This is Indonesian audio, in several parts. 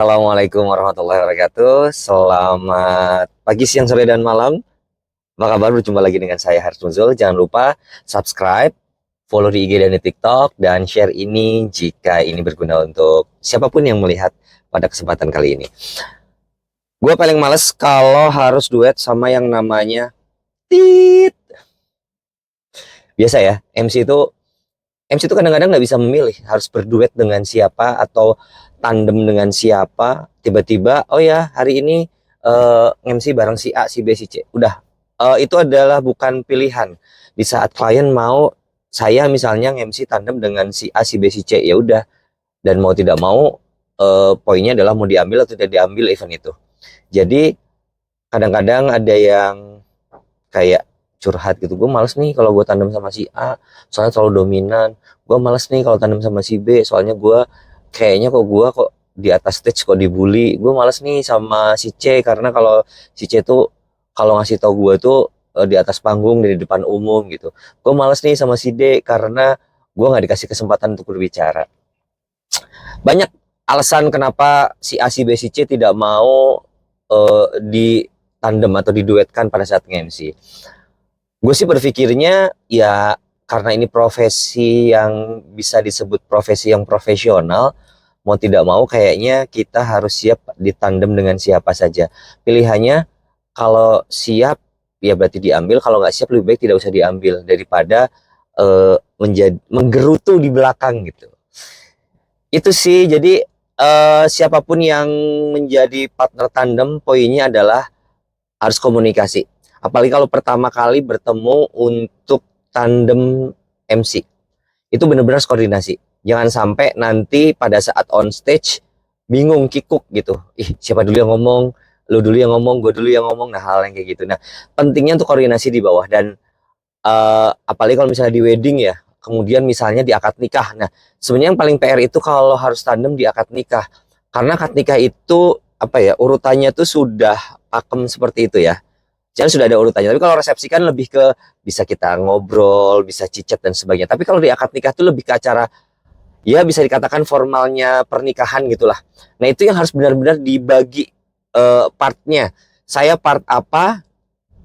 Assalamualaikum warahmatullahi wabarakatuh. Selamat pagi, siang, sore, dan malam. Apa kabar? Berjumpa lagi dengan saya Haris Nuzul. Jangan lupa subscribe, follow di IG dan di TikTok, dan share ini jika ini berguna untuk siapapun yang melihat pada kesempatan kali ini. Gue paling males kalau harus duet sama yang namanya tit. Biasa ya, MC itu kadang-kadang nggak bisa memilih harus berduet dengan siapa atau tandem dengan siapa. Tiba-tiba, oh ya hari ini MC bareng si A, si B, si C. Udah, itu adalah bukan pilihan. Di saat klien mau saya misalnya MC tandem dengan si A, si B, si C, ya udah. Dan mau tidak mau, poinnya adalah mau diambil atau tidak diambil event itu. Jadi kadang-kadang ada yang kayak curhat gitu, gue males nih kalau gue tandem sama si A soalnya terlalu dominan, gue males nih kalau tandem sama si B soalnya gue kok di atas stage kok dibully, gue males nih sama si C karena kalau si C tuh kalau ngasih tau gue tuh di atas panggung di depan umum gitu, gue males nih sama si D karena gue nggak dikasih kesempatan untuk berbicara. Banyak alasan kenapa si A, si B, si C tidak mau di tandem atau diduetkan pada saat nge-MC. Gue sih berpikirnya ya karena ini profesi yang bisa disebut profesi yang profesional, mau tidak mau kayaknya kita harus siap ditandem dengan siapa saja. Pilihannya kalau siap ya berarti diambil, kalau nggak siap lebih baik tidak usah diambil daripada menjadi menggerutu di belakang gitu. Itu sih, jadi siapapun yang menjadi partner tandem, poinnya adalah harus komunikasi. Apalagi kalau pertama kali bertemu untuk tandem MC. Itu benar-benar koordinasi. Jangan sampai nanti pada saat on stage bingung, kikuk gitu. Ih, siapa dulu yang ngomong? Lu dulu yang ngomong, gue dulu yang ngomong. Nah, hal yang kayak gitu. Nah, pentingnya untuk koordinasi di bawah. Dan apalagi kalau misalnya di wedding ya, kemudian misalnya di akad nikah. Nah, sebenarnya yang paling PR itu kalau harus tandem di akad nikah. Karena akad nikah itu apa ya, urutannya tuh sudah pakem seperti itu ya. Jadi sudah ada urutannya. Tapi kalau resepsi kan lebih ke bisa kita ngobrol, bisa cicat dan sebagainya. Tapi kalau di akad nikah tuh lebih ke acara ya bisa dikatakan formalnya pernikahan gitulah. Nah, itu yang harus benar-benar dibagi partnya. Saya part apa,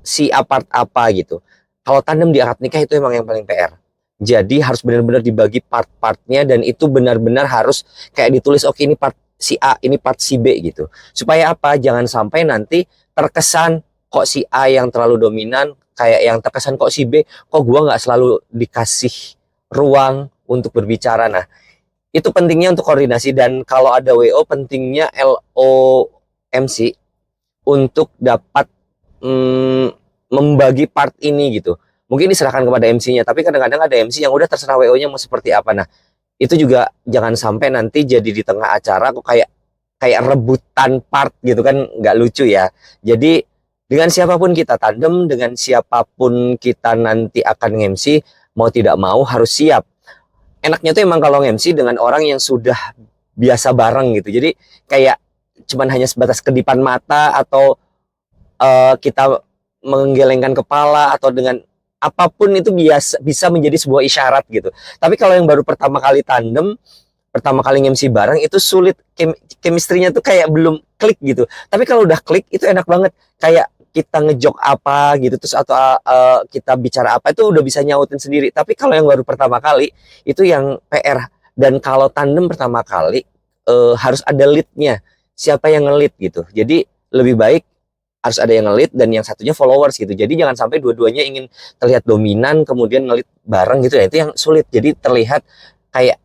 si A part apa gitu. Kalau tandem di akad nikah itu emang yang paling PR. Jadi harus benar-benar dibagi part-partnya dan itu benar-benar harus kayak ditulis, oke ini part si A, ini part si B gitu. Supaya apa? Jangan sampai nanti terkesan kok si A yang terlalu dominan, kayak yang terkesan kok si B, kok gua nggak selalu dikasih ruang untuk berbicara. Nah, itu pentingnya untuk koordinasi, dan kalau ada WO pentingnya LOMC untuk dapat membagi part ini gitu. Mungkin diserahkan kepada MC-nya, tapi kadang-kadang ada MC yang udah terserah WO-nya mau seperti apa. Nah, itu juga jangan sampai nanti jadi di tengah acara kok kayak kayak rebutan part gitu kan, nggak lucu ya. Jadi dengan siapapun kita tandem, dengan siapapun kita nanti akan nge-MC, mau tidak mau harus siap. Enaknya tuh emang kalau nge-MC dengan orang yang sudah biasa bareng gitu. Jadi kayak cuman hanya sebatas kedipan mata atau kita menggelengkan kepala atau dengan apapun itu biasa bisa menjadi sebuah isyarat gitu. Tapi kalau yang baru pertama kali tandem, pertama kali MC bareng itu sulit, chemistry-nya tuh kayak belum klik gitu. Tapi kalau udah klik itu enak banget. Kayak kita ngejok apa gitu terus atau kita bicara apa itu udah bisa nyautin sendiri. Tapi kalau yang baru pertama kali itu yang PR. Dan kalau tandem pertama kali harus ada lead-nya. Siapa yang nge-lead gitu. Jadi lebih baik harus ada yang ngelit dan yang satunya followers gitu. Jadi jangan sampai dua-duanya ingin terlihat dominan kemudian ngelit bareng gitu ya. Itu yang sulit. Jadi terlihat kayak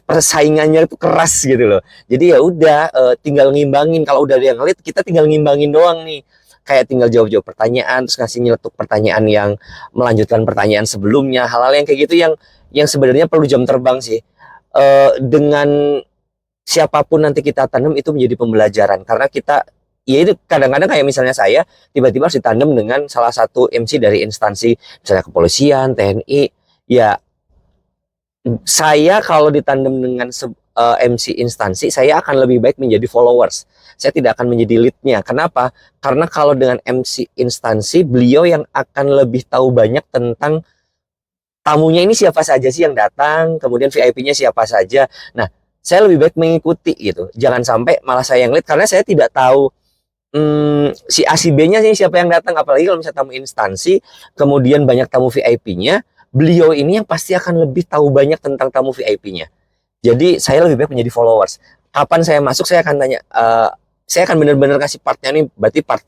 persaingannya itu keras gitu loh. Jadi ya udah tinggal ngimbangin. Kalau udah ada yang ngelit kita tinggal ngimbangin doang nih. Kayak tinggal jawab-jawab pertanyaan terus ngasih nyeletuk pertanyaan yang melanjutkan pertanyaan sebelumnya. Hal-hal yang kayak gitu yang sebenarnya perlu jam terbang sih. Dengan siapapun nanti kita tandem itu menjadi pembelajaran karena kita ya itu kadang-kadang kayak misalnya saya tiba-tiba harus ditandem dengan salah satu MC dari instansi misalnya kepolisian, TNI, ya saya kalau ditandem dengan MC instansi saya akan lebih baik menjadi followers, saya tidak akan menjadi leadnya. Kenapa? Karena kalau dengan MC instansi beliau yang akan lebih tahu banyak tentang tamunya ini siapa saja sih yang datang, kemudian VIP-nya siapa saja. Nah, saya lebih baik mengikuti gitu. Jangan sampai malah saya yang lead karena saya tidak tahu si A si B-nya sih siapa yang datang, apalagi kalau misalnya tamu instansi, kemudian banyak tamu VIP-nya, beliau ini yang pasti akan lebih tahu banyak tentang tamu VIP-nya. Jadi saya lebih baik menjadi followers. Kapan saya masuk, saya akan tanya, saya akan benar-benar kasih partnya nih, berarti part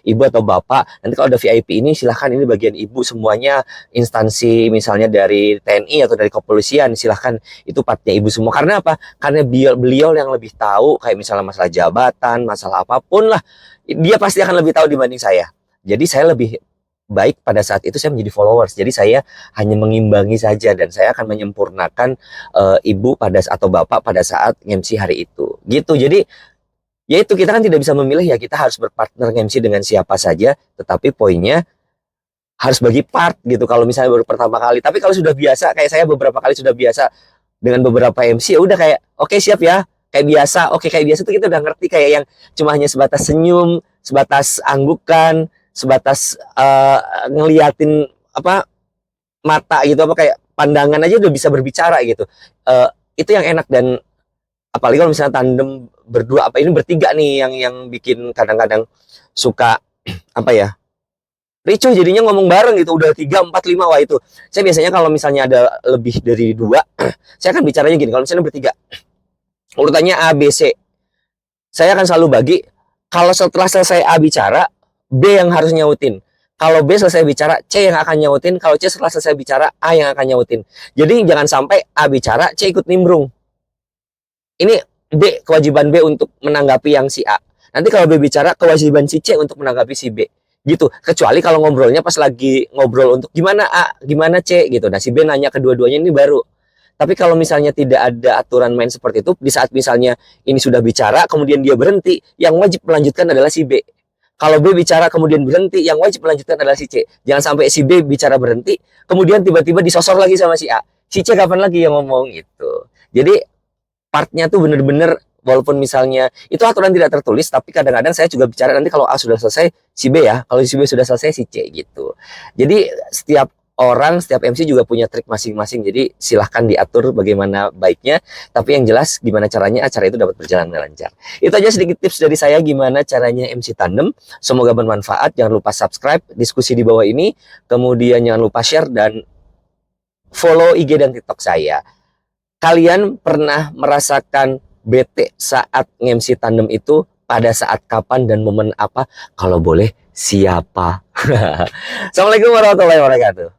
ibu atau bapak. Nanti kalau ada VIP ini, silahkan ini bagian ibu semuanya, instansi misalnya dari TNI atau dari kepolisian, silahkan itu partnya ibu semua. Karena apa? Karena beliau yang lebih tahu, kayak misalnya masalah jabatan, masalah apapun lah, dia pasti akan lebih tahu dibanding saya. Jadi saya lebih baik pada saat itu saya menjadi followers. Jadi saya hanya mengimbangi saja dan saya akan menyempurnakan ibu pada atau bapak pada saat MC hari itu. Gitu. Jadi ya itu kita kan tidak bisa memilih ya, kita harus berpartner MC dengan siapa saja, tetapi poinnya harus bagi part gitu kalau misalnya baru pertama kali. Tapi kalau sudah biasa kayak saya beberapa kali sudah biasa dengan beberapa MC, ya udah kayak oke, siap ya, kayak biasa. Oke, kayak biasa tuh kita udah ngerti, kayak yang cuma hanya sebatas senyum, sebatas anggukan, sebatas ngeliatin apa mata gitu, apa kayak pandangan aja udah bisa berbicara gitu. Itu yang enak. Dan apalagi kalau misalnya tandem berdua, apa ini bertiga nih yang bikin kadang-kadang suka apa ya, ricuh jadinya ngomong bareng gitu, udah 3, 4, 5. Wah itu saya biasanya kalau misalnya ada lebih dari 2 saya akan bicaranya gini. Kalau misalnya bertiga urutannya A B C, saya akan selalu bagi, kalau setelah selesai A bicara, B yang harus nyautin. Kalau B selesai bicara, C yang akan nyautin. Kalau C setelah selesai bicara, A yang akan nyautin. Jadi jangan sampai A bicara, C ikut nimbrung. Ini B, kewajiban B untuk menanggapi yang si A. Nanti kalau B bicara, kewajiban si C untuk menanggapi si B. Gitu. Kecuali kalau ngobrolnya pas lagi ngobrol untuk gimana A, gimana C gitu. Nah si B nanya kedua-duanya, ini baru. Tapi kalau misalnya tidak ada aturan main seperti itu, di saat misalnya ini sudah bicara, kemudian dia berhenti, yang wajib melanjutkan adalah si B. Kalau B bicara kemudian berhenti, yang wajib melanjutkan adalah si C. Jangan sampai si B bicara berhenti, kemudian tiba-tiba disosor lagi sama si A. Si C kapan lagi yang ngomong gitu. Jadi partnya tuh bener-bener, walaupun misalnya itu aturan tidak tertulis, tapi kadang-kadang saya juga bicara nanti kalau A sudah selesai, si B ya. Kalau si B sudah selesai, si C gitu. Jadi setiap orang, setiap MC juga punya trik masing-masing. Jadi silahkan diatur bagaimana baiknya. Tapi yang jelas gimana caranya acara itu dapat berjalan dengan lancar. Itu aja sedikit tips dari saya gimana caranya MC tandem. Semoga bermanfaat. Jangan lupa subscribe, diskusi di bawah ini. Kemudian jangan lupa share dan follow IG dan TikTok saya. Kalian pernah merasakan bete saat nge-MC tandem itu pada saat kapan dan momen apa? Kalau boleh, siapa? Assalamualaikum warahmatullahi wabarakatuh.